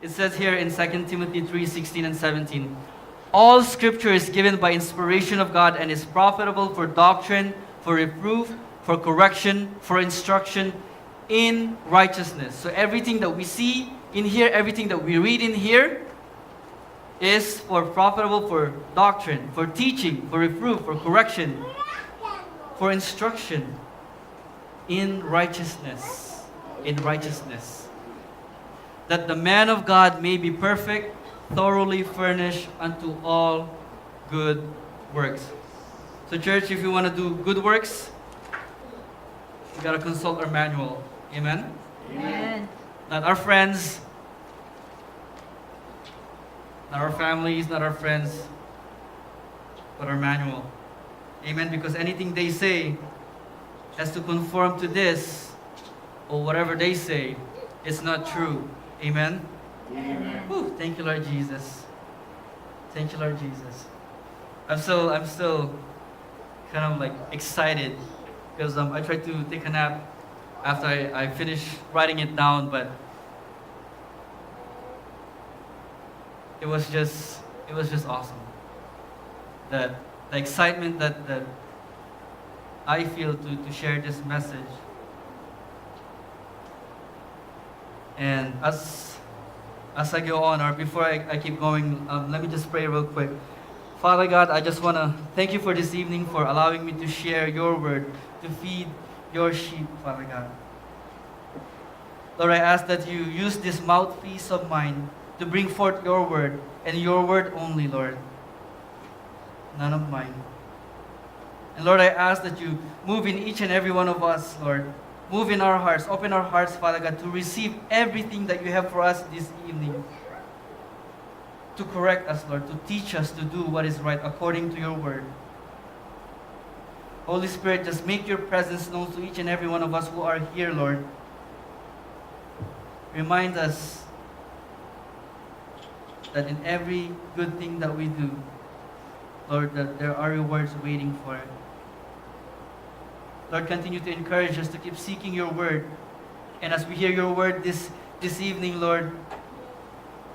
It says here in 2 Timothy 3:16 and 17, all scripture is given by inspiration of God and is profitable for doctrine, for reproof, for correction, for instruction in righteousness. So everything that we see in here, everything that we read in here is for profitable for doctrine, for teaching, for reproof, for correction, for instruction in righteousness. In righteousness. That the man of God may be perfect, thoroughly furnished unto all good works. So church, if you want to do good works, you got to consult our manual. Amen? Amen. Not our friends, not our families, not our friends, but our manual. Amen? Because anything they say has to conform to this, or whatever they say, it's not true. Amen? Amen. Whew, thank you, Lord Jesus. Thank you, Lord Jesus. I'm still kind of like excited because I tried to take a nap after I finished writing it down, but it was just awesome. The excitement that I feel to share this message. And as I go on, or before I keep going, let me just pray real quick. Father God, I just want to thank you for this evening, for allowing me to share your word, to feed your sheep, Father God. Lord, I ask that you use this mouthpiece of mine to bring forth your word, and your word only, Lord. None of mine. And Lord, I ask that you move in each and every one of us, Lord. Move in our hearts, open our hearts, Father God, to receive everything that you have for us this evening. To correct us, Lord, to teach us to do what is right according to your word. Holy Spirit, just make your presence known to each and every one of us who are here, Lord. Remind us that in every good thing that we do, Lord, that there are rewards waiting for it. Lord, continue to encourage us to keep seeking your word. And as we hear your word this evening, Lord,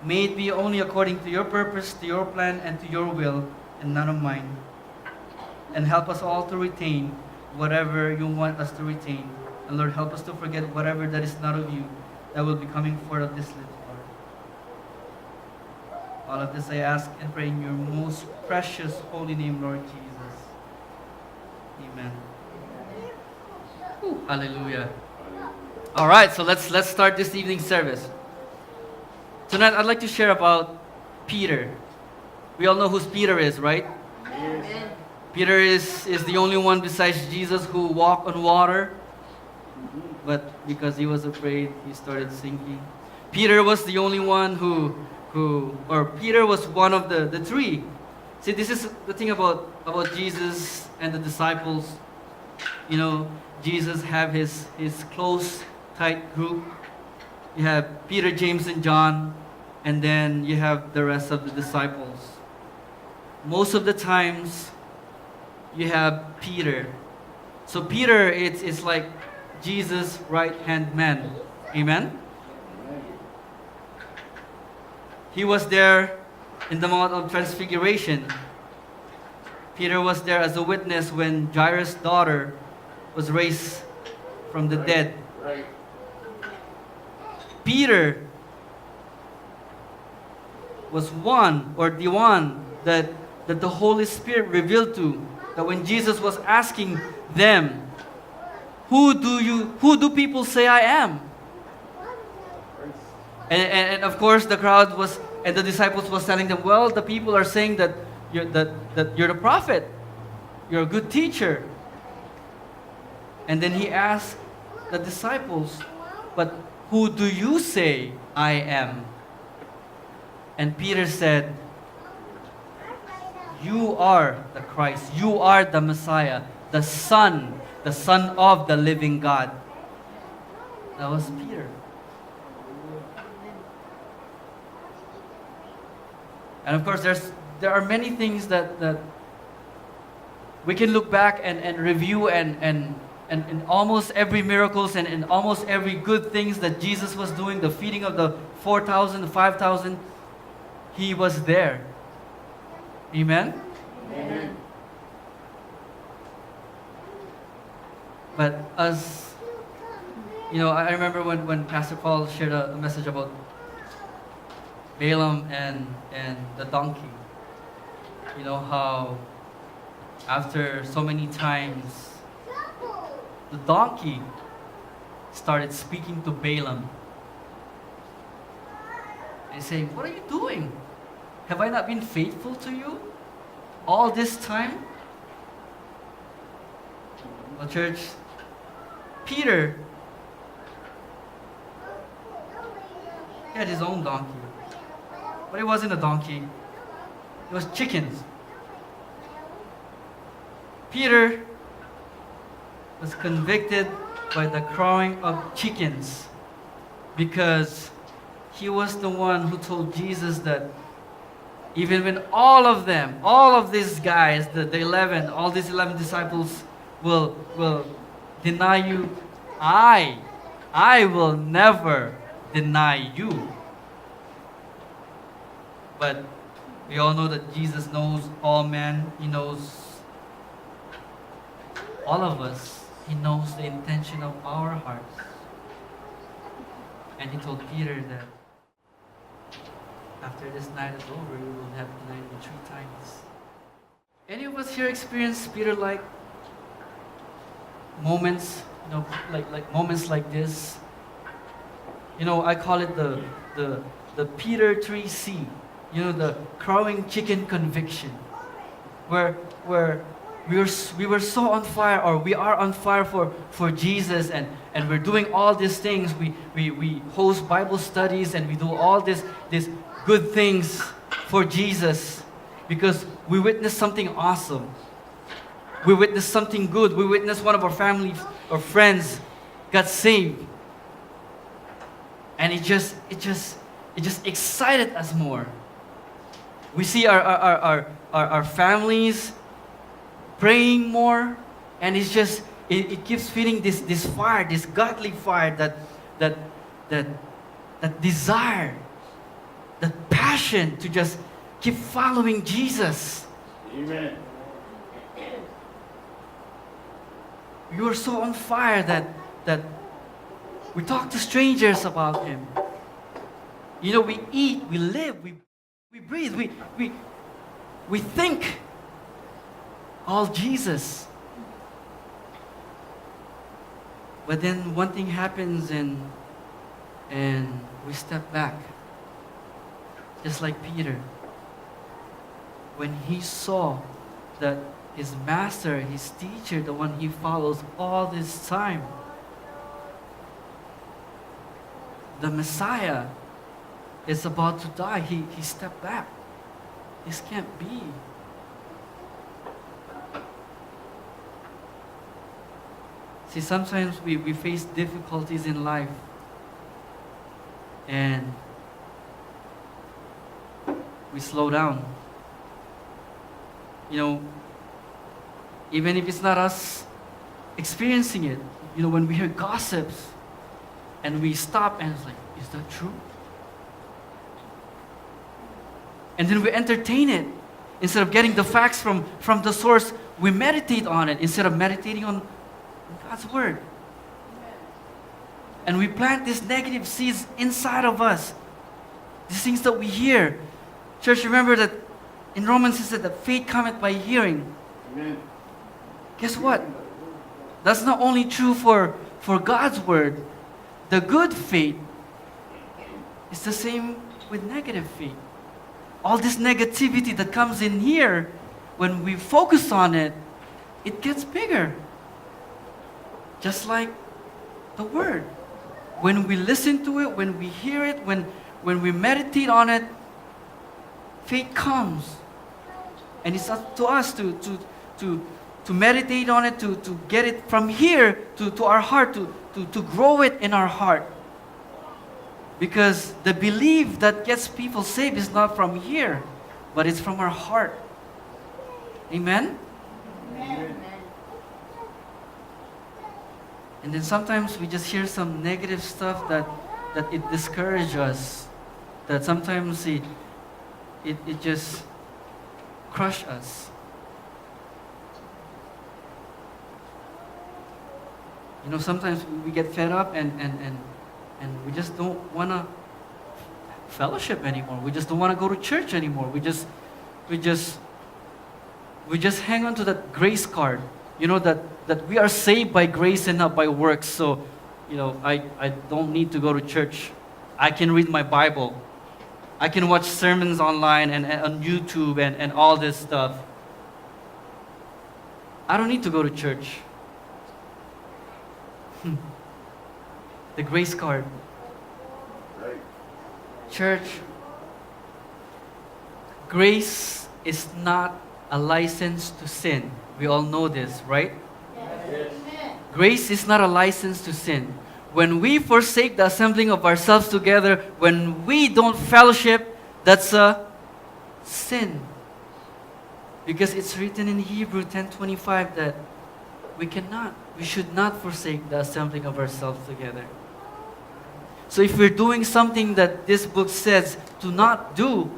may it be only according to your purpose, to your plan, and to your will, and none of mine. And help us all to retain whatever you want us to retain. And Lord, help us to forget whatever that is not of you that will be coming forth of this lips, Lord. All of this I ask and pray in your most precious holy name, Lord Jesus. Amen. Hallelujah. All right, so let's start this evening's service. Tonight, I'd like to share about Peter. We all know who Peter is, right? Amen. Peter is the only one besides Jesus who walked on water. But because he was afraid, he started sinking. Peter was the only one Peter was one of the three. See, this is the thing about Jesus and the disciples. You know, Jesus have his close, tight group. You have Peter, James, and John, and then you have the rest of the disciples. Most of the times, you have Peter. So Peter, it's like Jesus' right-hand man. Amen? He was there in the Mount of Transfiguration. Peter was there as a witness when Jairus' daughter was raised from the dead. Right. Peter was the one that the Holy Spirit revealed to, that when Jesus was asking them, who do people say I am? And of course the crowd was, and the disciples was telling them, well, the people are saying that you're the prophet, you're a good teacher. And then he asked the disciples, but who do you say I am? And Peter said, you are the Christ, you are the Messiah, the Son of the living God. That was Peter. And of course, there are many things that we can look back and review and and almost every miracles and almost every good things that Jesus was doing, the feeding of the 4,000, the 5,000, he was there. Amen? Amen. But as, I remember when Pastor Paul shared a message about Balaam and the donkey. You know how after so many times, the donkey started speaking to Balaam and saying, "What are you doing? Have I not been faithful to you all this time?" Well, church, Peter, he had his own donkey. But it wasn't a donkey. It was chickens. Peter was convicted by the crowing of chickens because he was the one who told Jesus that even when all of these guys, all these 11 disciples will deny you, I will never deny you. But we all know that Jesus knows all men. He knows all of us. He knows the intention of our hearts. And he told Peter that after this night is over, you will have denied me 3 times. Any of us here experience Peter-like moments? Like moments like this. I call it the Peter 3C. The crowing chicken conviction, where we were so on fire, or we are on fire for Jesus, and we're doing all these things. We host Bible studies, and we do all these good things for Jesus because we witnessed something awesome. We witnessed something good. We witnessed one of our family or friends got saved, and it just excited us more. We see our families praying more, and it keeps feeding this fire, this godly fire, that desire, that passion to just keep following Jesus. Amen. We were so on fire that we talk to strangers about Him. We eat, we live, we breathe, we think all Jesus. But then one thing happens and we step back. Just like Peter. When he saw that his master, his teacher, the one he follows all this time, the Messiah, is about to die, he stepped back. This can't be. See, sometimes we face difficulties in life, and we slow down. Even if it's not us experiencing it, when we hear gossips, and we stop and it's like, is that true? And then we entertain it. Instead of getting the facts from the source, we meditate on it instead of meditating on God's Word. And we plant these negative seeds inside of us. These things that we hear. Church, remember that in Romans it said that faith cometh by hearing. Amen. Guess what? That's not only true for God's Word. The good faith is the same with negative faith. All this negativity that comes in here, when we focus on it, it gets bigger. Just like the Word. When we listen to it, when we hear it, when we meditate on it, faith comes. And it's up to us to meditate on it, to get it from here to our heart, to grow it in our heart. Because the belief that gets people saved is not from here, but it's from our heart. Amen? Amen. And then sometimes we just hear some negative stuff that it discourages us. That sometimes it just crush us. You know, sometimes we get fed up and we just don't want to fellowship anymore. We just don't want to go to church anymore. We just hang on to that grace card. You know, that we are saved by grace and not by works. So, you know, I don't need to go to church. I can read my Bible. I can watch sermons online and on YouTube and all this stuff. I don't need to go to church. The grace card. Right. Church, grace is not a license to sin. We all know this, right? Yes. Grace is not a license to sin. When we forsake the assembling of ourselves together, when we don't fellowship, that's a sin. Because it's written in Hebrew 10:25 that we should not forsake the assembling of ourselves together. So if we're doing something that this book says to not do,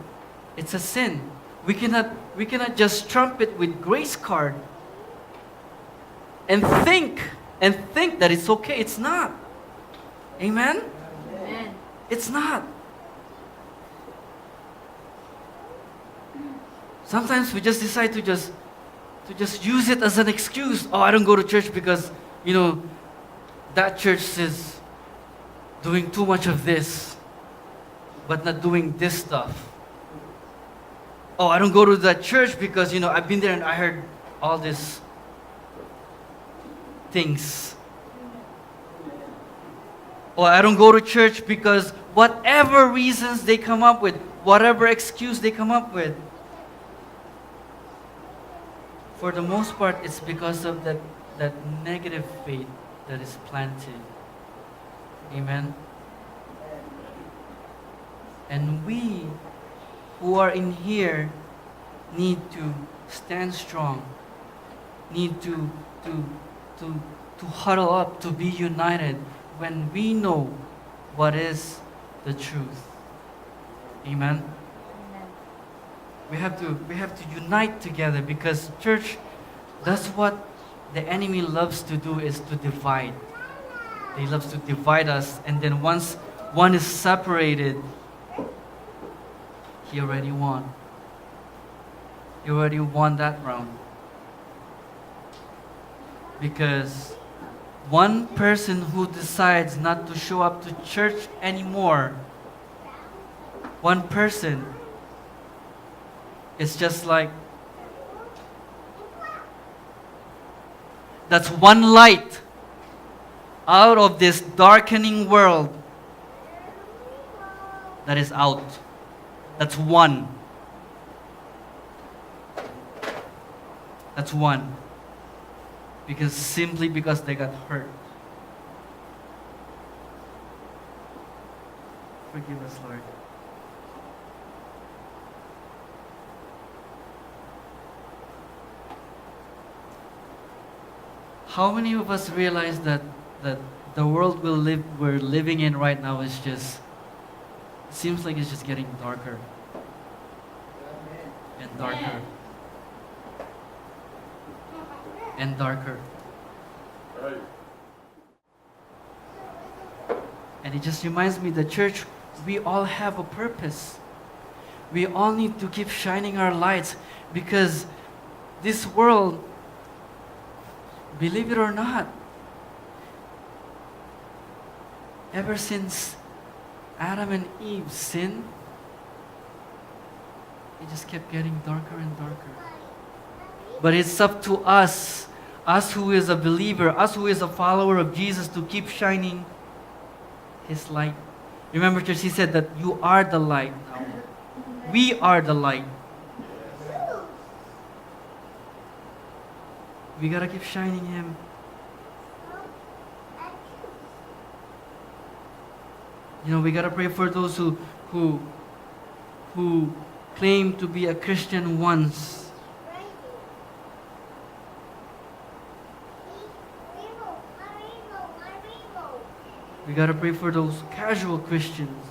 it's a sin. We cannot just trump it with grace card and think that it's okay. It's not. Amen? Amen. It's not. Sometimes we just decide to just use it as an excuse. Oh, I don't go to church because, you know, that church is doing too much of this, but not doing this stuff. Oh, I don't go to that church because, you know, I've been there and I heard all these things. Or I don't go to church because whatever reasons they come up with, whatever excuse they come up with, for the most part, it's because of that negative faith that is planted. Amen? And we who are in here need to stand strong, need to huddle up, to be united when we know what is the truth. Amen? We have to unite together, because church, that's what the enemy loves to do, is to divide. He loves to divide us, and then once one is separated, he already won. He already won that round. Because one person who decides not to show up to church anymore, one person, it's just like, that's one light out of this darkening world that is out. That's one. That's one. Simply because they got hurt. Forgive us, Lord. How many of us realize that the world we're living in right now is just, seems like it's just getting darker and darker and darker. Right. And it just reminds me, the church, we all have a purpose. We all need to keep shining our lights, because this world, believe it or not, ever since Adam and Eve sinned, it just kept getting darker and darker. But it's up to us who is a believer, us who is a follower of Jesus, to keep shining His light. Remember, church, He said that you are the light now. We are the light. We gotta keep shining Him. You know, we gotta pray for those who claim to be a Christian once. We got to pray for those casual Christians